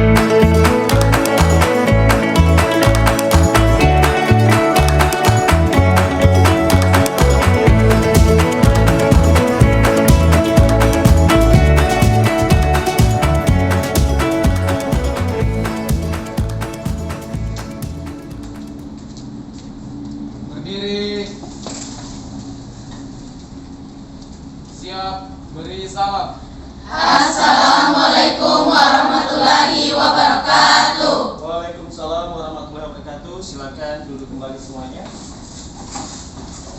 Berdiri. Siap, beri salam. Assalamualaikum warahmatullahi wabarakatuh. Waalaikumsalam warahmatullahi wabarakatuh. Silakan duduk kembali semuanya.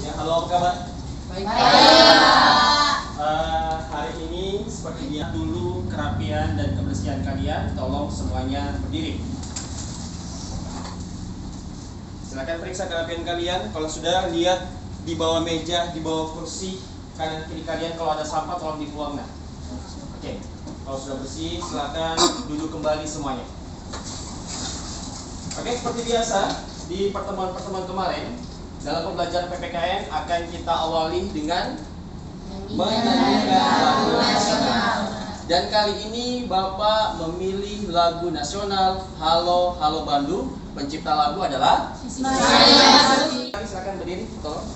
Ya, halo, apa kabar? Baik. Hari ini seperti biasa dulu kerapian dan kebersihan kalian. Tolong semuanya berdiri. Silakan periksa kerapian kalian. Kalau sudah, lihat di bawah meja, di bawah kursi kanan kiri kalian. Kalau ada sampah tolong dibuang. Nah, oke. Kalau sudah bersih, silakan duduk kembali semuanya. Oke, seperti biasa di pertemuan-pertemuan kemarin dalam pembelajaran PPKN akan kita awali dengan menyanyikan lagu nasional. Dan kali ini Bapak memilih lagu nasional Halo Halo Bandung. Pencipta lagu adalah silakan berdiri, tolong.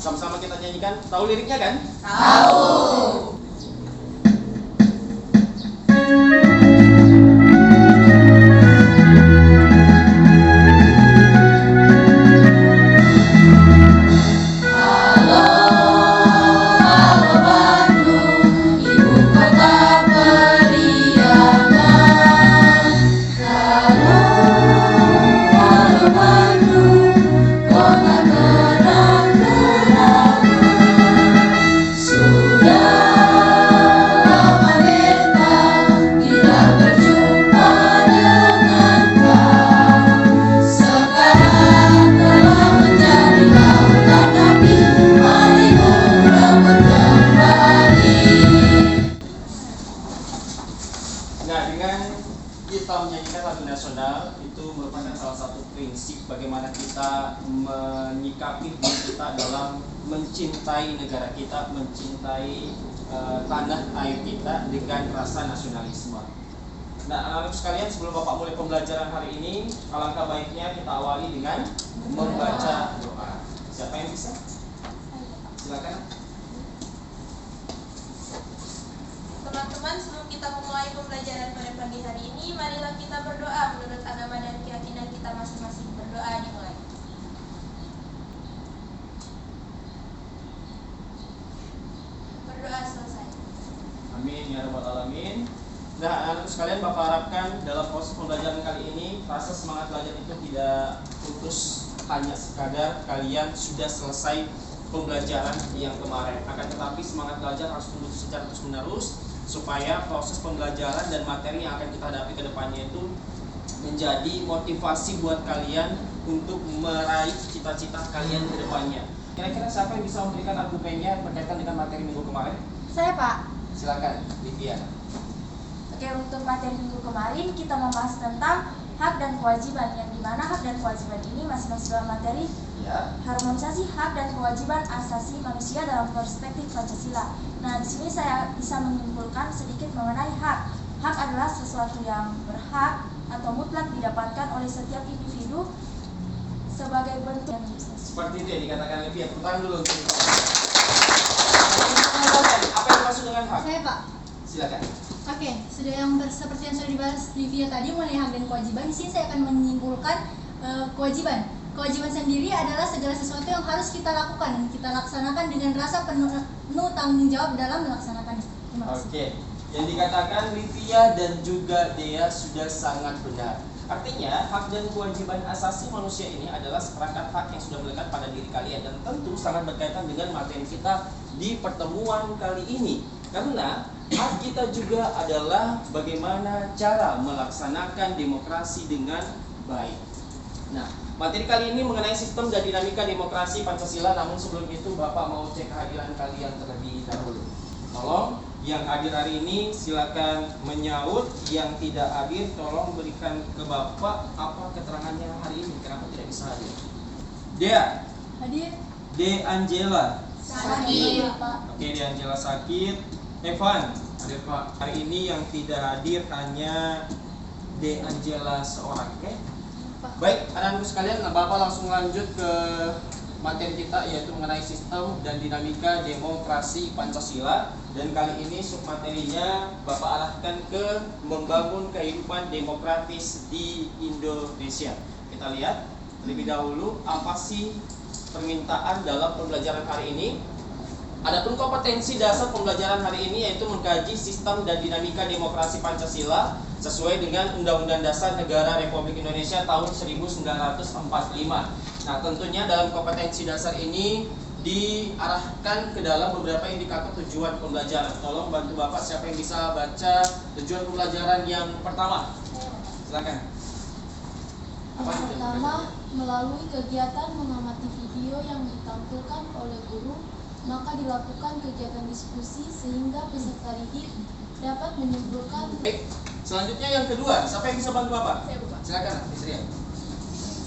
Sama-sama kita nyanyikan. Tahu liriknya kan? Tahu. Nah, dengan kita menyanyikan lagu nasional itu merupakan salah satu prinsip bagaimana kita menyikapi diri kita dalam mencintai negara kita, mencintai tanah air kita dengan rasa nasionalisme. Nah, anak-anak sekalian, sebelum Bapak mulai pembelajaran hari ini, alangkah baiknya kita awali dengan membaca doa. Siapa yang bisa? Silakan. Teman-teman, sebelum kita memulai pembelajaran pada pagi hari ini, marilah kita berdoa menurut agama dan keyakinan kita masing-masing. Berdoa dimulai. Berdoa selesai. Amin ya rabbal alamin. Nah, anak sekalian, Bapak harapkan dalam proses pembelajaran kali ini rasa semangat belajar itu tidak putus hanya sekadar kalian sudah selesai pembelajaran yang kemarin. Akan tetapi semangat belajar harus tumbuh secara terus-menerus supaya proses pembelajaran dan materi yang akan kita hadapi ke depannya itu menjadi motivasi buat kalian untuk meraih cita-cita kalian ke depannya. Kira-kira siapa yang bisa memberikan argumennya berkaitan dengan materi minggu kemarin? Saya, Pak. Silakan, Livia. Oke, untuk materi minggu kemarin kita membahas tentang hak dan kewajiban, yang dimana hak dan kewajiban ini masing-masing dalam materi Ya. harmonisasi hak dan kewajiban asasi manusia dalam perspektif Pancasila. Nah, di sini saya bisa menyimpulkan sedikit mengenai hak. Hak adalah sesuatu yang berhak atau mutlak didapatkan oleh setiap individu sebagai bentuk yang Seperti itu yang dikatakan Livia. Tepuk tangan dulu untuk apa yang dimaksud dengan hak? Saya, Pak. Silakan. Oke, sudah seperti yang sudah dibahas Livia tadi mengenai hak dan kewajiban. Di sini saya akan menyimpulkan kewajiban. Kewajiban sendiri adalah segala sesuatu yang harus kita lakukan dan kita laksanakan dengan rasa penuh tanggung jawab dalam melaksanakannya. Terima kasih. Oke. Yang dikatakan Livia dan juga Dea sudah sangat benar. Artinya, hak dan kewajiban asasi manusia ini adalah seperangkat hak yang sudah melekat pada diri kalian dan tentu sangat berkaitan dengan materi kita di pertemuan kali ini. Karena hak kita juga adalah bagaimana cara melaksanakan demokrasi dengan baik. Nah, materi kali ini mengenai sistem dan dinamika demokrasi Pancasila. Namun sebelum itu Bapak mau cek kehadiran kalian terlebih dahulu. Tolong yang hadir hari ini silakan menyaut, yang tidak hadir tolong berikan ke Bapak apa keterangannya hari ini, kenapa tidak bisa hadir. Dea. Hadir. De Angela. Hadir, Pak. Oke, De Angela sakit. Evan. Hadir Pak. Hari ini yang tidak hadir hanya De Angela seorang, oke? Baik, anak-anakku sekalian, Bapak langsung lanjut ke materi kita, yaitu mengenai sistem dan dinamika demokrasi Pancasila. Dan kali ini submaterinya Bapak arahkan ke membangun kehidupan demokratis di Indonesia. Kita lihat terlebih dahulu apa sih permintaan dalam pembelajaran hari ini. Adapun kompetensi dasar pembelajaran hari ini yaitu mengkaji sistem dan dinamika demokrasi Pancasila sesuai dengan Undang-Undang Dasar Negara Republik Indonesia tahun 1945. Nah, tentunya dalam kompetensi dasar ini diarahkan ke dalam beberapa indikator tujuan pembelajaran. Tolong bantu Bapak, siapa yang bisa baca tujuan pembelajaran yang pertama? Silakan. Apa Yang tujuan pertama, pembelajaran? melalui kegiatan mengamati video yang ditampilkan oleh guru, maka dilakukan kegiatan diskusi sehingga peserta didik dapat menyimpulkan. Baik, selanjutnya yang kedua, siapa yang bisa bantu Bapak? Saya buka. Silakan, Istri.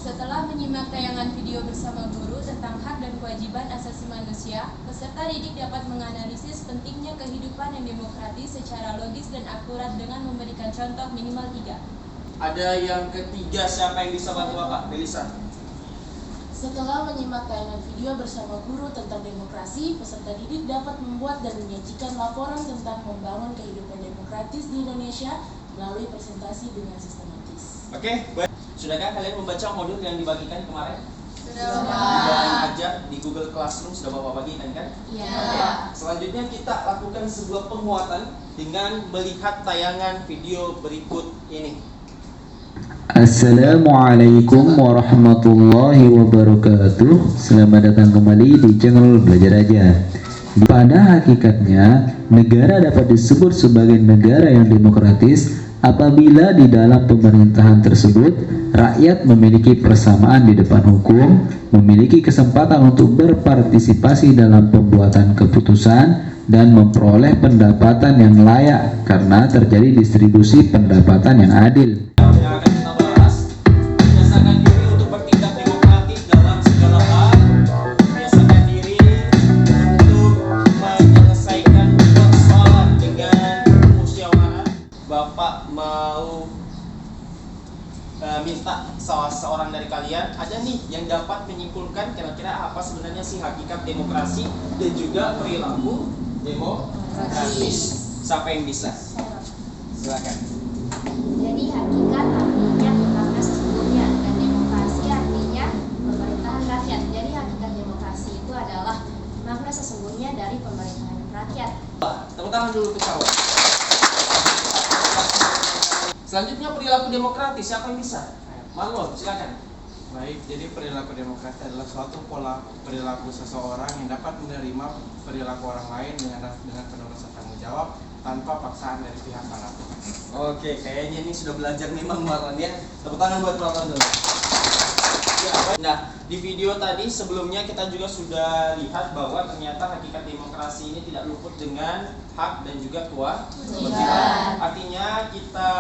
Setelah menyimak tayangan video bersama guru tentang hak dan kewajiban asasi manusia, peserta didik dapat menganalisis pentingnya kehidupan yang demokratis secara logis dan akurat dengan memberikan contoh minimal 3. Ada yang ketiga, siapa yang bisa bantu Bapak? Belisa. Setelah menyimak tayangan video bersama guru tentang demokrasi, peserta didik dapat membuat dan menyajikan laporan tentang membangun kehidupan demokratis di Indonesia melalui presentasi dengan sistematis. Oke, baik. Sudahkah kalian membaca modul yang dibagikan kemarin? Sudah. Dan ajar di Google Classroom sudah Bapak bagikan kan? Iya. Oke. Selanjutnya kita lakukan sebuah penguatan dengan melihat tayangan video berikut ini. Assalamualaikum warahmatullahi wabarakatuh. Selamat datang kembali di channel Belajar Aja. Pada hakikatnya, negara dapat disebut sebagai negara yang demokratis apabila di dalam pemerintahan tersebut rakyat memiliki persamaan di depan hukum, memiliki kesempatan untuk berpartisipasi dalam pembuatan keputusan dan memperoleh pendapatan yang layak karena terjadi distribusi pendapatan yang adil. Yang akan kita bahas, biasakan diri untuk bertindak demokratis dalam segala hal. Biasakan diri untuk menyelesaikan persoalan dengan musyawarah. Bapak mau minta salah seorang dari kalian, ada nih yang dapat menyimpulkan kira-kira apa sebenarnya sih hakikat demokrasi dan juga perilaku demokratis. Siapa yang bisa? Silakan. Jadi hakikat artinya makna sesungguhnya dan demokrasi artinya pemerintahan rakyat. Jadi hakikat demokrasi itu adalah makna sesungguhnya dari pemerintahan rakyat. Tepuk tangan dulu untuk kawan. Selanjutnya perilaku demokratis, siapa yang bisa? Marlon, silakan. Baik, jadi perilaku demokratis adalah suatu pola perilaku seseorang yang dapat menerima perilaku orang lain dengan penuh rasa tanggung jawab tanpa paksaan dari pihak manapun. Oke, kayaknya ini sudah belajar memang Marlon ya. Tepuk tangan buat Marlon dulu. Ya, nah, di video tadi sebelumnya kita juga sudah lihat bahwa ternyata hakikat demokrasi ini tidak luput dengan hak dan juga kewajiban. Artinya kita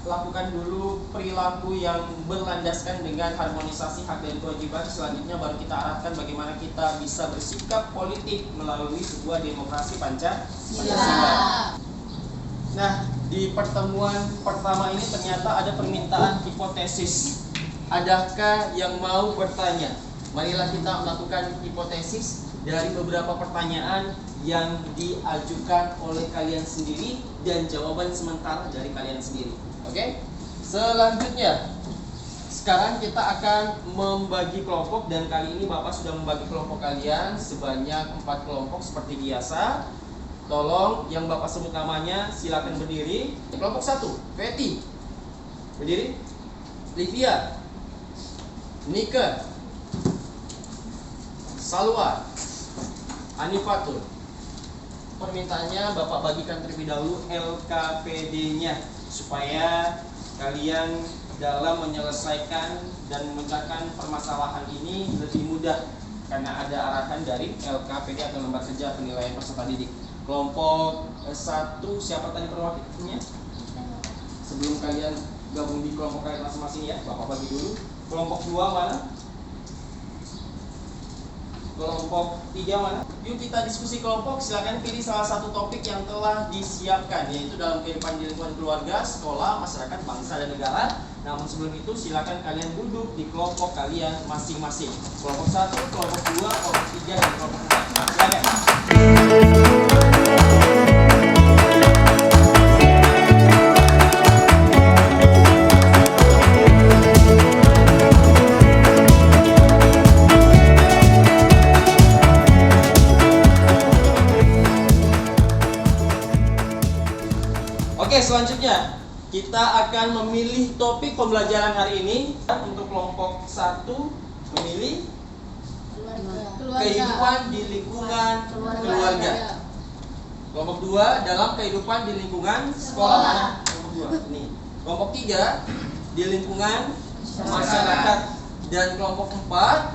lakukan dulu perilaku yang berlandaskan dengan harmonisasi hak dan kewajiban. Selanjutnya baru kita arahkan bagaimana kita bisa bersikap politik melalui sebuah demokrasi Pancasila. Nah, di pertemuan pertama ini ternyata ada permintaan hipotesis. Adakah yang mau bertanya? Marilah kita melakukan hipotesis dari beberapa pertanyaan yang diajukan oleh kalian sendiri dan jawaban sementara dari kalian sendiri. Oke? Selanjutnya, sekarang kita akan membagi kelompok dan kali ini Bapak sudah membagi kelompok kalian sebanyak 4 kelompok seperti biasa. Tolong yang Bapak sebut namanya silakan berdiri. Kelompok 1, Feti. Berdiri. Livia, Nika, Salwa, Anifatul. Permintaannya Bapak bagikan terlebih dahulu LKPD-nya supaya kalian dalam menyelesaikan dan memecahkan permasalahan ini lebih mudah karena ada arahan dari LKPD atau lembar kerja penilaian peserta didik. Kelompok 1 siapa tadi perwakilannya? Sebelum kalian gabung di kelompok kalian masing-masing ya, Bapak bagi dulu. Kelompok 2 mana? Kelompok 3 mana? Yuk kita diskusi kelompok. Silakan pilih salah satu topik yang telah disiapkan, yaitu dalam kehidupan di lingkungan keluarga, sekolah, masyarakat, bangsa, dan negara. Namun sebelum itu silakan kalian duduk di kelompok kalian masing-masing. Kelompok 1, kelompok 2, kelompok 3, dan kelompok 4. Silakan. Oke, selanjutnya kita akan memilih topik pembelajaran hari ini. Untuk kelompok 1 memilih kehidupan di lingkungan keluarga. Kelompok 2 dalam kehidupan di lingkungan sekolah. Kelompok 2 ini. Kelompok 3 di lingkungan masyarakat, dan kelompok 4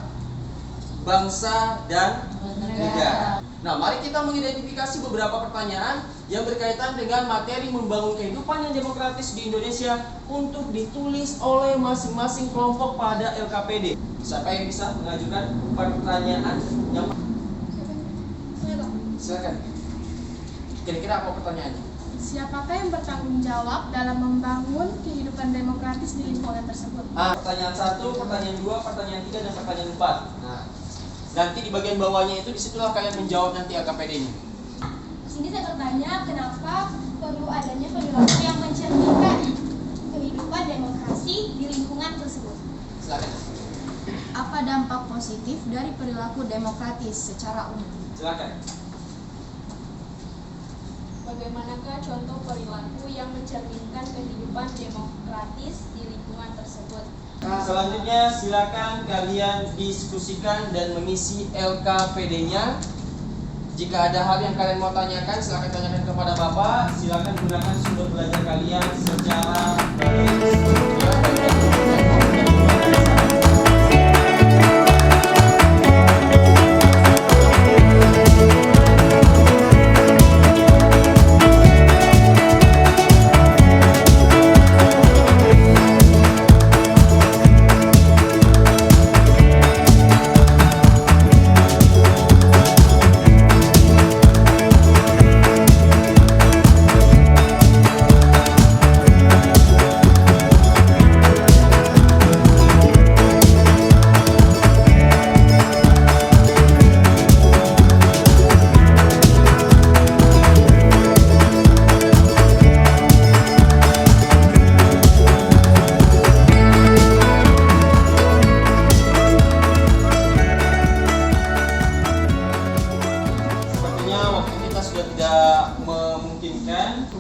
bangsa dan negara. Nah, mari kita mengidentifikasi beberapa pertanyaan yang berkaitan dengan materi membangun kehidupan yang demokratis di Indonesia untuk ditulis oleh masing-masing kelompok pada LKPD. Siapa yang bisa mengajukan pertanyaan yang silakan. Kira-kira apa pertanyaannya? Siapakah yang bertanggung jawab dalam membangun kehidupan demokratis di lingkungan tersebut? Pertanyaan 1, pertanyaan 2, pertanyaan 3, dan pertanyaan 4. Nah, nanti di bagian bawahnya itu disitulah kalian menjawab nanti LKPD-nya. Sini saya bertanya, kenapa perlu adanya perilaku yang mencerminkan kehidupan demokrasi di lingkungan tersebut? Silakan. Apa dampak positif dari perilaku demokratis secara umum? Silakan. Bagaimanakah contoh perilaku yang mencerminkan kehidupan demokratis di lingkungan tersebut? Selanjutnya silakan kalian diskusikan dan mengisi LKPD-nya. Jika ada hal yang kalian mau tanyakan, silakan tanyakan kepada Bapak. Silakan gunakan sumber belajar kalian secara baik.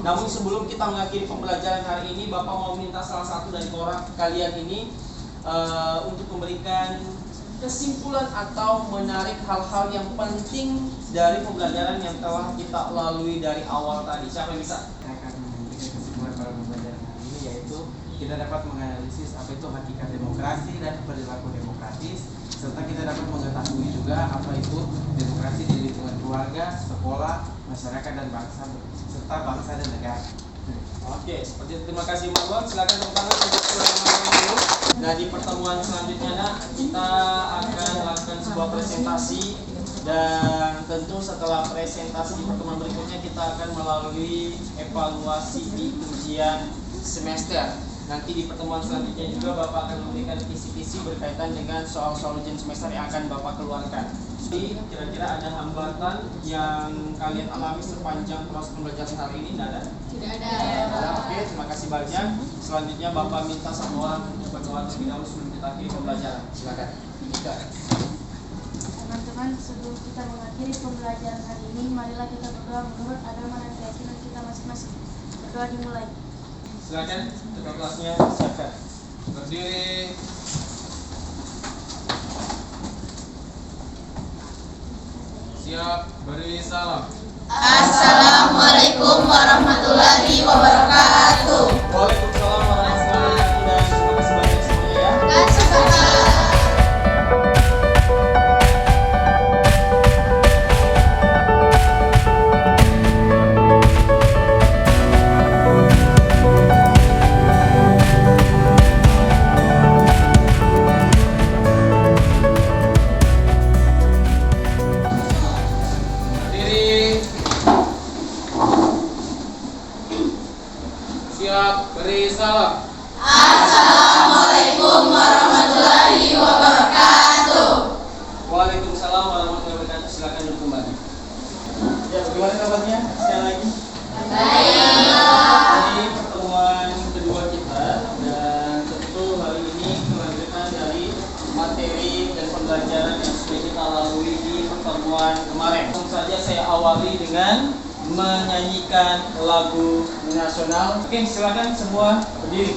Namun sebelum kita mengakhiri pembelajaran hari ini, Bapak mau minta salah satu dari kalian ini untuk memberikan kesimpulan atau menarik hal-hal yang penting dari pembelajaran yang telah kita lalui dari awal tadi. Siapa yang bisa? Saya akan memberikan kesimpulan pada pembelajaran hari ini, yaitu kita dapat menganalisis apa itu hakikat demokrasi dan perilaku demokratis, serta kita dapat mengetahui juga apa itu demokrasi di lingkungan keluarga, sekolah, masyarakat, dan bangsa, serta bangsa dan negara. Oke, seperti itu. Terima kasih Marlon. Silakan tepuk tangan untuk dulu. Nah, di pertemuan selanjutnya kita akan melakukan sebuah presentasi, dan tentu setelah presentasi di pertemuan berikutnya kita akan melalui evaluasi di ujian semester. Nanti di pertemuan selanjutnya juga Bapak akan memberikan kisi-kisi berkaitan dengan soal-soal ujian semester yang akan Bapak keluarkan. Jadi kira-kira ada hambatan yang kalian alami sepanjang proses pembelajaran hari ini? Tidak ada? Tidak ada. Oke, terima kasih banyak. Selanjutnya Bapak minta satu orang untuk berdoa terlebih dahulu sebelum kita akhiri pembelajaran. Silakan. Teman-teman, sebelum kita mengakhiri pembelajaran hari ini, marilah kita berdoa menurut agama dan keyakinan kita masing-masing. Berdoa dimulai. Silakan, ketua kelasnya siapkan. Berdiri. Siap, beri salam. Assalamualaikum warahmatullahi wabarakatuh. Waalaikumsalam warahmatullahi wabarakatuh. Dan terima kasih banyak semuanya ya. Kasih. Siap, beri salam. Assalamualaikum warahmatullahi wabarakatuh. Waalaikumsalam warahmatullahi wabarakatuh. Silakan duduk kembali. Ya, bagaimana kabarnya? Sekali lagi. Baik. Ini pertemuan kedua kita dan tentu hari ini kelanjutan dari materi dan pembelajaran yang sudah kita lalui di pertemuan kemarin. Langsung saja saya awali dengan menyanyikan lagu nasional. Oke, silakan semua berdiri.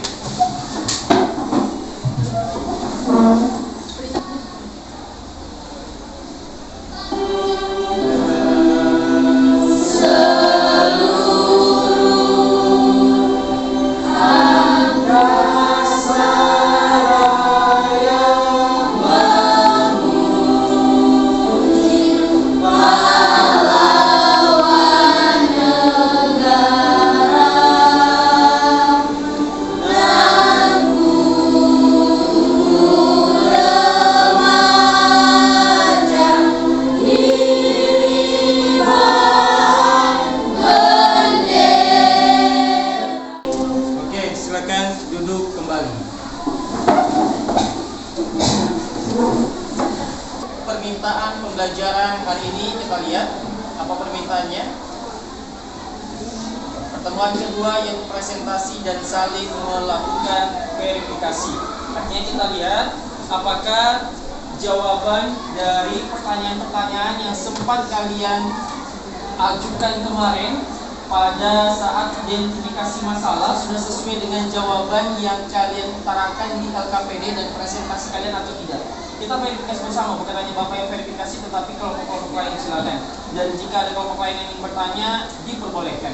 Permintaan pembelajaran hari ini kita lihat apa permintaannya. Pertemuan kedua yang presentasi dan saling melakukan verifikasi. Artinya kita lihat apakah jawaban dari pertanyaan-pertanyaan yang sempat kalian ajukan kemarin pada saat identifikasi masalah sudah sesuai dengan jawaban yang kalian utarakan di LKPD dan presentasi kalian atau tidak. Kita verifikasi bersama, bukan hanya Bapak yang verifikasi tetapi kelompok-kelompok lain silakan. Dan jika ada kelompok lain yang ingin bertanya, diperbolehkan.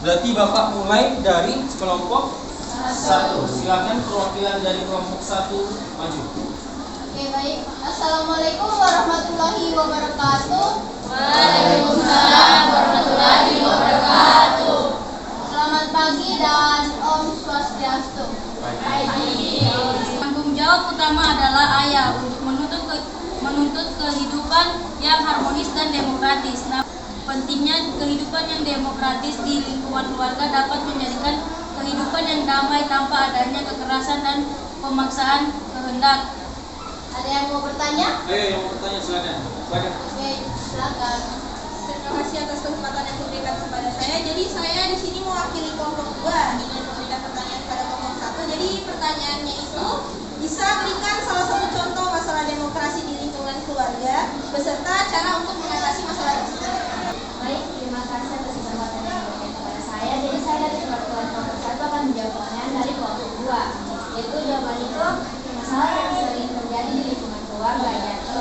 Berarti Bapak mulai dari kelompok 1. Silakan perwakilan dari kelompok 1 maju. Oke, baik. Assalamualaikum warahmatullahi wabarakatuh. Waalaikumsalam warahmatullahi wabarakatuh. Selamat pagi dan Om Swastiastu. Tanggung jawab utama adalah ayah untuk menuntut kehidupan yang harmonis dan demokratis. Nah, pentingnya kehidupan yang demokratis di lingkungan keluarga dapat menjadikan kehidupan yang damai tanpa adanya kekerasan dan pemaksaan kehendak. Ada yang mau bertanya? Ayo yang mau bertanya silakan. Silakan. Oke, silakan. Terima kasih atas kesempatan yang diberikan kepada saya. Jadi saya di sini mewakili kelompok 2 dengan memberikan pertanyaan kepada kelompok 1. Jadi pertanyaannya itu bisa berikan salah satu contoh masalah demokrasi di lingkungan keluarga beserta cara untuk mengatasi masalah tersebut. Baik, terima kasih atas kesempatan yang diberikan kepada saya. Jadi saya dari perwakilan kelompok 1 akan menjawab pertanyaan dari kelompok 2. Yaitu jawaban itu masalah yang sering terjadi di lingkungan keluarga, yaitu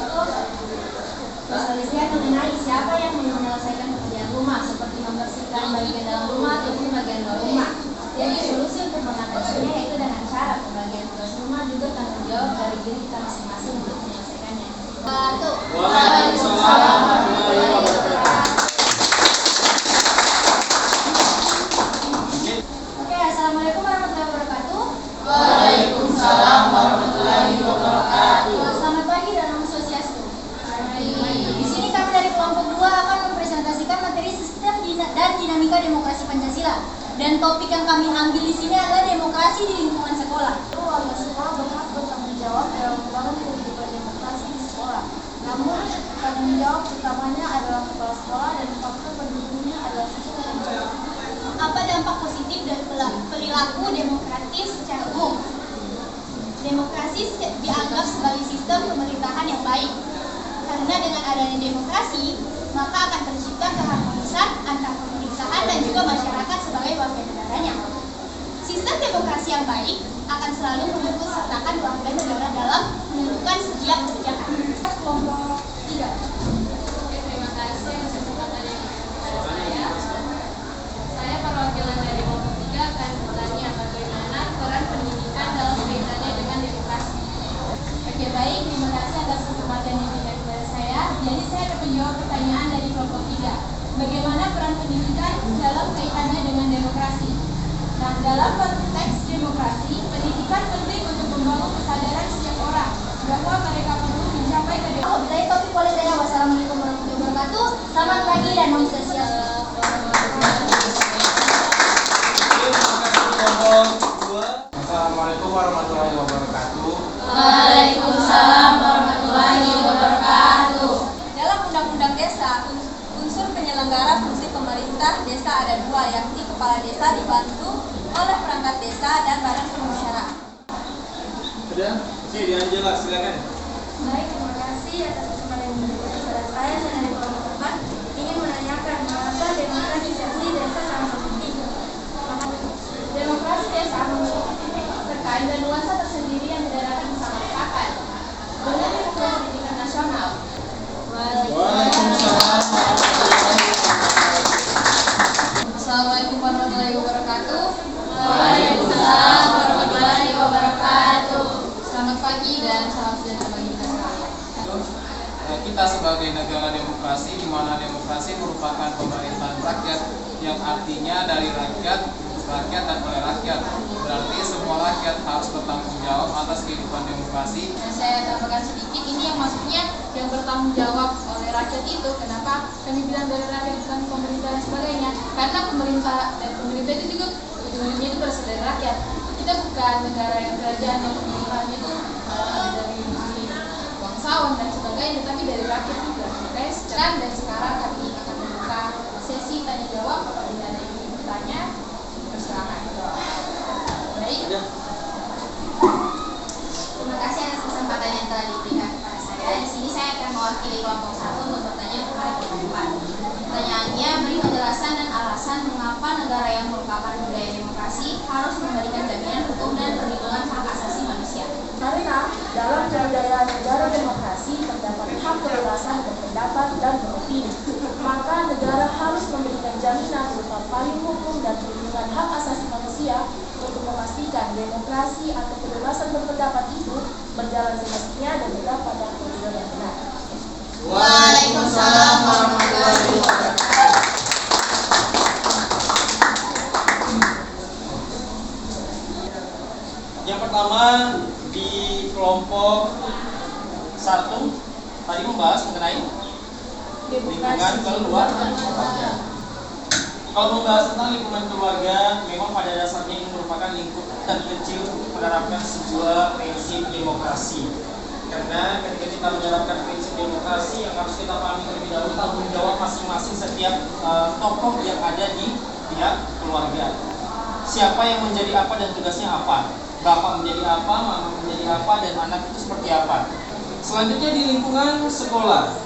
perselisihan mengenai siapa yang menyelesaikan pekerjaan rumah seperti membersihkan bagian dalam rumah ataupun bagian luar rumah. Jadi solusi untuk mengatasinya yaitu dengan cara pembagian tugas rumah juga tanggung jawab dari diri kita masing-masing untuk menyelesaikannya. Waalaikumsalam warahmatullahi wabarakatuh. Oke, assalamualaikum warahmatullahi wabarakatuh. Waalaikumsalam warahmatullahi wabarakatuh. Selamat pagi dan Om Swastiastu. Di sini kami dari kelompok 2 akan mempresentasikan materi sistem dan dinamika demokrasi Pancasila. Dan topik yang kami ambil di sini adalah demokrasi di lingkungan sekolah. Warga sekolah berhak bertanggung jawab dalam membangun kehidupan demokrasi di sekolah. Namun, tanggung jawab utamanya adalah kepala sekolah dan faktor pendukungnya adalah siswa dan guru. Apa dampak positif dari perilaku demokratis secara umum? Demokrasi dianggap sebagai sistem pemerintahan yang baik. Karena dengan adanya demokrasi, maka akan tercipta keharmonisan antar pemerintahan dan juga masyarakat sebagai warga negaranya. Sistem demokrasi yang baik akan selalu mengikut sertakan warga negara dalam menentukan setiap kebijakan. Kelompok 3. Terima kasih atas kesempatan yang diberikan kepada saya. Saya perwakilan dari kelompok 3 akan bertanya bagaimana peran pendidikan dalam kaitannya dengan demokrasi. Oke, baik. Terima kasih atas kesempatan yang diberikan kepada saya. Jadi saya akan menjawab pertanyaan dari kelompok 3. Bagaimana peran pendidikan dalam kaitannya dengan demokrasi? Nah, dalam konteks demokrasi, pendidikan penting untuk membangun kesadaran setiap orang bahwa mereka perlu mencapai ke demokrasi. Bila topik boleh saya. Wassalamualaikum warahmatullahi wabarakatuh. Selamat pagi dan Om Swastiastu. Terima kasih. warahmatullahi wabarakatuh. Waalaikumsalam warahmatullahi wabarakatuh. Dalam Undang-Undang Desa, unsur penyelenggara fungsi pemerintah desa ada dua, yakni kepala desa dibantu oleh perangkat desa dan badan permusyawaratan. Sudah? Oke, Angela, silakan. Baik, terima kasih atas kesempatan yang diberikan kepada saya dari kelompok 4 ingin menanyakan mengapa demokratisasi desa sangat penting. Demokrasi desa terkait dan nuansa tersendiri yang tidak dapat disamakan dengan program pendidikan nasional. Waalaikumsalam. Assalamualaikum warahmatullahi wabarakatuh. Waalaikumsalam warahmatullahi wabarakatuh. Selamat pagi dan salam sejahtera bagi kita sekalian. Kita sebagai negara demokrasi, di mana demokrasi merupakan pemerintahan rakyat yang artinya dari rakyat, untuk rakyat dan oleh rakyat. Berarti semua rakyat harus bertanggung jawab atas kehidupan demokrasi. Saya tambahkan sedikit, ini yang maksudnya yang bertanggung jawab oleh rakyat itu. Kenapa kami bilang dari rakyat bukan pemerintah dan sebagainya? Karena pemerintah itu juga ujung-ujungnya itu berasal dari rakyat. Kita bukan negara yang kerajaan yang pemerintahannya itu dari bangsawan dan sebagainya, tapi dari rakyat juga. Makanya dan sekarang kami akan membuka sesi tanya jawab. Apabila ada yang ingin bertanya, persilakan. Baik. Terima kasih atas kesempatan yang telah diberikan kepada saya. Di sini saya akan mewakili kelompok 1 untuk bertanya kepada kelompok 4. Pertanyaannya, beri penjelasan dan alasan mengapa negara yang merupakan budaya demokrasi harus memberikan jaminan hukum dan perlindungan hak asasi manusia. Karena dalam budaya negara demokrasi terdapat hak kebebasan berpendapat dan beropini, maka negara harus memberikan jaminan berupa payung hukum dan perlindungan hak asasi manusia untuk memastikan demokrasi atau kebebasan berpendapat itu berjalan semestinya dan juga pada koridor yang benar. Waalaikumsalam warahmatullahi wabarakatuh. Yang pertama di kelompok 1 tadi membahas mengenai lingkungan keluarga. Kalau membahas tentang lingkungan keluarga, memang pada dasarnya ini merupakan lingkup terkecil untuk menerapkan sebuah prinsip demokrasi. Karena ketika kita menerapkan prinsip demokrasi, yang harus kita pahami terlebih dahulu tanggung jawab masing-masing setiap tokoh yang ada di pihak keluarga. Siapa yang menjadi apa dan tugasnya apa? Bapak menjadi apa, mama menjadi apa, dan anak itu seperti apa. Selanjutnya di lingkungan sekolah,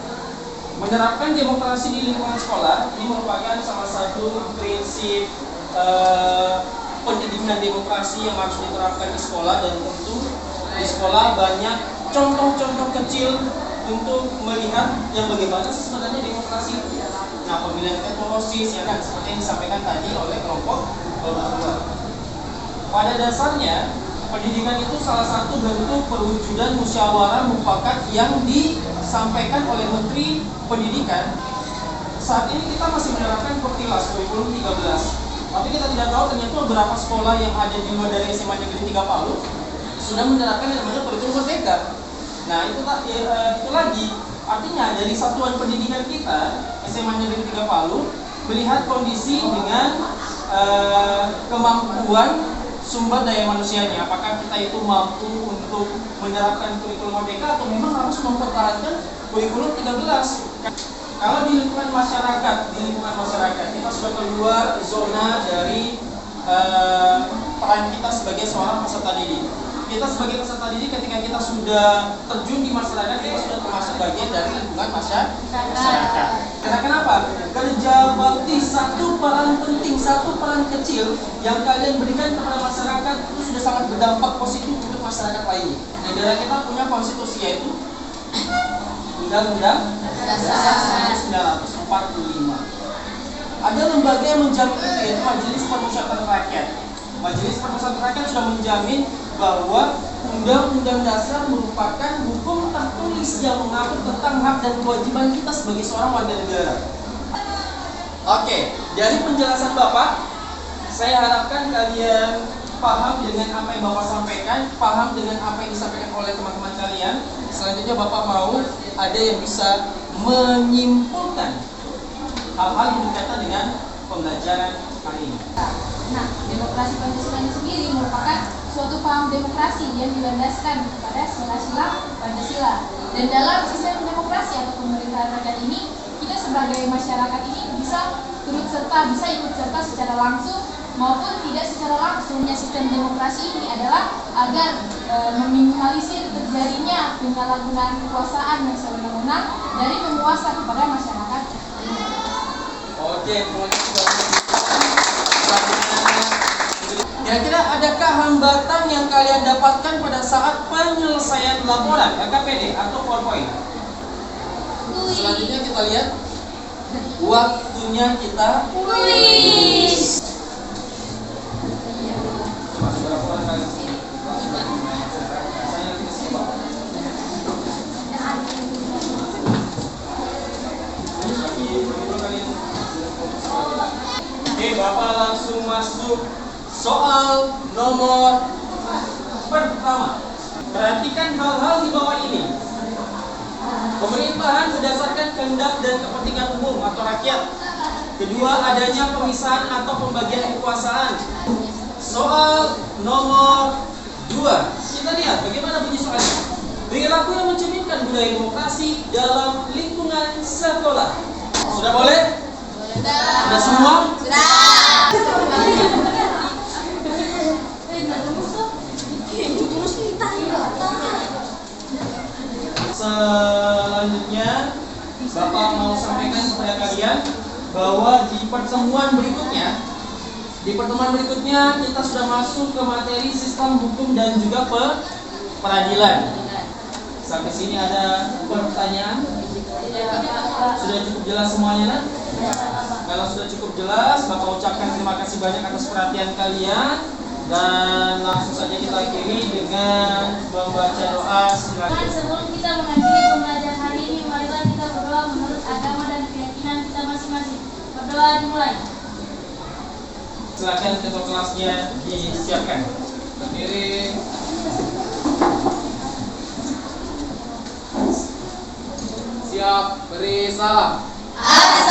menerapkan demokrasi di lingkungan sekolah ini merupakan salah satu prinsip pendidikan demokrasi yang harus diterapkan di sekolah, dan tentu di sekolah banyak contoh-contoh kecil untuk melihat yang bagaimana sebenarnya demokrasi itu. Nah, pemilihan teknologis yang seperti yang disampaikan tadi oleh kelompok 2. Pada dasarnya pendidikan itu salah satu bentuk perwujudan musyawarah mufakat yang disampaikan oleh Menteri Pendidikan. Saat ini kita masih menerapkan Pertilas kurikulum 13, tapi kita tidak tahu ternyata beberapa sekolah yang ada di luar dari SMA Negeri 3 Palu sudah menerapkan yang namanya kurikulum merdeka. Nah, itu lagi artinya dari satuan pendidikan kita SMA Negeri 3 Palu melihat kondisi dengan kemampuan sumber daya manusianya, apakah kita itu mampu untuk menerapkan kurikulum merdeka atau memang harus mempertahankan kurikulum 13. Kalau di lingkungan masyarakat, kita sudah keluar zona dari peran kita sebagai seorang peserta didik. Kita sebagai peserta didik ketika kita sudah terjun di masyarakat, kita sudah termasuk bagian dari lingkungan masyarakat. Karena kenapa? Kerja bakti satu peran penting, satu peran kecil yang kalian berikan kepada masyarakat itu sudah sangat berdampak positif untuk masyarakat lainnya. Negara kita punya konstitusi, yaitu Undang-Undang Dasar 1945. Ada lembaga yang menjamin itu, yaitu Majelis Permusyawaratan Rakyat. Majelis Permusyawaratan Rakyat sudah menjamin bahwa Undang-Undang Dasar merupakan hukum tertulis yang mengatur tentang hak dan kewajiban kita sebagai seorang warga negara. Oke, dari penjelasan Bapak, saya harapkan kalian paham dengan apa yang Bapak sampaikan, paham dengan apa yang disampaikan oleh teman-teman kalian. Selanjutnya Bapak mau ada yang bisa menyimpulkan hal-hal yang berkaitan dengan pembelajaran hari ini. Nah, demokrasi Pancasila ini sendiri merupakan suatu paham demokrasi yang dilandaskan kepada sila-sila Pancasila. Dan dalam sistem demokrasi atau pemerintahan rakyat ini, kita sebagai masyarakat ini bisa ikut serta secara langsung maupun tidak secara langsung. Sistem demokrasi ini adalah agar meminimalisir terjadinya penyalahgunaan kekuasaan yang sewenang-wenang dari penguasa kepada masyarakat. Oke, terima kasih banyak. Kira-kira adakah hambatan yang kalian dapatkan pada saat penyelesaian laporan LKPD atau PowerPoint? Selanjutnya kita lihat waktunya kita kuis. Oke, Bapak langsung masuk soal nomor pertama. Perhatikan hal-hal di bawah ini. Pemerintahan berdasarkan kehendak dan kepentingan umum atau rakyat. Kedua, adanya pemisahan atau pembagian kekuasaan. Soal nomor 2. Kita lihat bagaimana bunyi soalnya. Perilaku yang mencerminkan budaya demokrasi dalam lingkungan sekolah. Sudah boleh? Sudah semua? Selanjutnya Bapak mau sampaikan kepada kalian bahwa di pertemuan berikutnya kita sudah masuk ke materi sistem hukum dan juga peradilan. Sampai sini ada pertanyaan? Sudah cukup jelas semuanya, nak? Kalau sudah cukup jelas, Bapak ucapkan terima kasih banyak atas perhatian kalian. Dan langsung saja kita akhiri dengan membaca doa. Silakan. Sebelum kita mengakhiri pembelajaran hari ini, marilah kita berdoa menurut agama dan keyakinan kita masing-masing. Berdoa dimulai. Silakan ketua kelasnya disiapkan. Berdiri. Siap, beri salam. Assalamualaikum